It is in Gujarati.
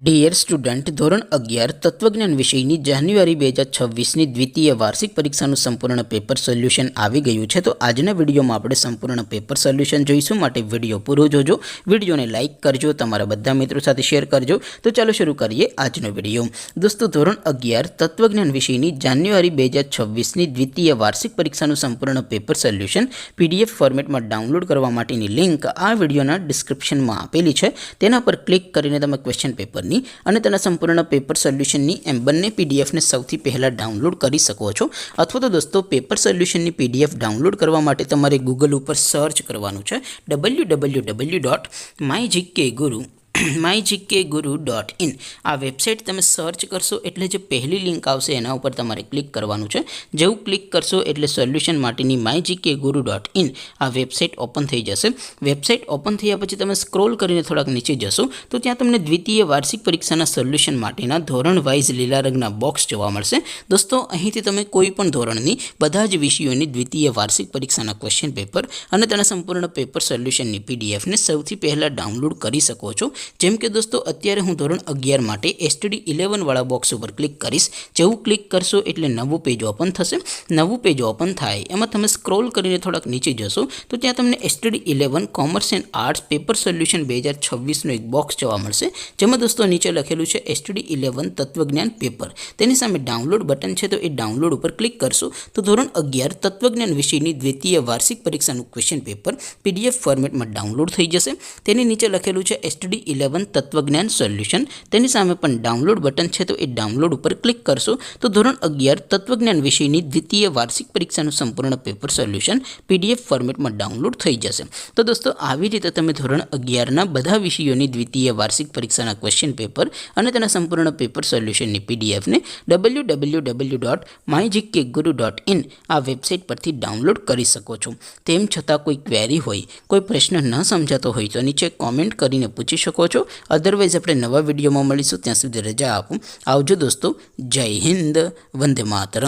ડિયર સ્ટુડન્ટ, ધોરણ 11 તત્વજ્ઞાન વિષયની જાન્યુઆરી 2026ની દ્વિતીય વાર્ષિક પરીક્ષાનું સંપૂર્ણ પેપર સોલ્યુશન આવી ગયું છે. તો આજના વિડીયોમાં આપણે સંપૂર્ણ પેપર સોલ્યુશન જોઈશું. માટે વિડીયો પૂરો જોજો, વિડીયોને લાઇક કરજો, તમારા બધા મિત્રો સાથે શેર કરજો. તો ચાલો શરૂ કરીએ આજનો વિડીયો. દોસ્તો, ધોરણ 11 તત્વજ્ઞાન વિષયની જાન્યુઆરી 2026ની દ્વિતીય વાર્ષિક પરીક્ષાનું સંપૂર્ણ પેપર સોલ્યુશન PDF ફોર્મેટમાં ડાઉનલોડ કરવા માટેની લિંક આ વિડીયોના ડિસ્ક્રિપ્શનમાં આપેલી છે. તેના પર ક્લિક કરીને તમે ક્વેશ્ચન પેપર અને તેના સંપૂર્ણ પેપર સોલ્યુશનની એમ બંને પીડીએફને સૌથી પહેલાં ડાઉનલોડ કરી શકો છો. અથવા તો દોસ્તો, પેપર સોલ્યુશનની PDF ડાઉનલોડ કરવા માટે તમારે ગૂગલ ઉપર સર્ચ કરવાનું છે www.mygkguru.in. આ વેબસાઇટ તમે સર્ચ કરશો એટલે જે પહેલી લિંક આવશે એના ઉપર તમારે ક્લિક કરવાનું છે. જેવું ક્લિક કરશો એટલે સોલ્યુશન માટેની mygkguru.in આ વેબસાઇટ ઓપન થઈ જશે. વેબસાઇટ ઓપન થયા પછી તમે સ્ક્રોલ કરીને થોડાક નીચે જશો તો ત્યાં તમને દ્વિતીય વાર્ષિક પરીક્ષાના સોલ્યુશન માટેના ધોરણ વાઇઝ લીલા રંગના બોક્સ જોવા મળશે. દોસ્તો, અહીંથી તમે કોઈ પણ ધોરણની બધા જ વિષયોની દ્વિતીય વાર્ષિક પરીક્ષાના ક્વેશ્ચન પેપર અને તેના સંપૂર્ણ પેપર સોલ્યુશનની PDFને સૌથી પહેલાં ડાઉનલોડ કરી શકો છો. જેમ કે દોસ્તો, અત્યારે હું ધોરણ 11 માટે STD11 વાળા બોક્સ ઉપર ક્લિક કરીશ. જેવું ક્લિક કરશો એટલે નવું પેજ ઓપન થશે. નવું પેજ ઓપન થાય એમાં તમે સ્ક્રોલ કરીને થોડાક નીચે જશો તો ત્યાં તમને STD11 commerce and arts paper solution 2026નું એક બોક્સ જોવા મળશે. જેમાં દોસ્તો નીચે લખેલું છે STD11 તત્વજ્ઞાન પેપર. તેની સામે ડાઉનલોડ બટન છે, તો એ ડાઉનલોડ ઉપર ક્લિક કરશો તો ધોરણ 11 તત્વજ્ઞાન વિષયની દ્વિતીય વાર્ષિક પરીક્ષાનું ક્વેશ્ચન પેપર PDF ફોર્મેટમાં ડાઉનલોડ થઈ જશે. તેની નીચે લખેલું છે STD11 તત્વજ્ઞાન સોલ્યુશન. તેની સામે પણ ડાઉનલોડ બટન છે, તો એ ડાઉનલોડ ઉપર ક્લિક કરશો તો ધોરણ 11 તત્વજ્ઞાન વિષયની દ્વિતીય વાર્ષિક પરીક્ષાનું સંપૂર્ણ પેપર સોલ્યુશન PDF ફોર્મેટમાં ડાઉનલોડ થઈ જશે. તો દોસ્તો, આવી રીતે તમે ધોરણ 11ના બધા વિષયોની દ્વિતીય વાર્ષિક પરીક્ષાના ક્વેશ્ચન પેપર અને તેના સંપૂર્ણ પેપર સોલ્યુશનની PDFને www.mygkguru.in આ વેબસાઇટ પરથી ડાઉનલોડ કરી શકો છો. તેમ છતાં કોઈ ક્વેરી હોય, કોઈ પ્રશ્ન ન સમજાતો હોય તો નીચે કોમેન્ટ કરીને પૂછી શકો છો. અધરવાઇઝ આપણે નવા વિડીયોમાં મળીશું. ત્યાં સુધી રજા આપું. આવજો દોસ્તો. જય હિન્દ. વંદે માતરમ.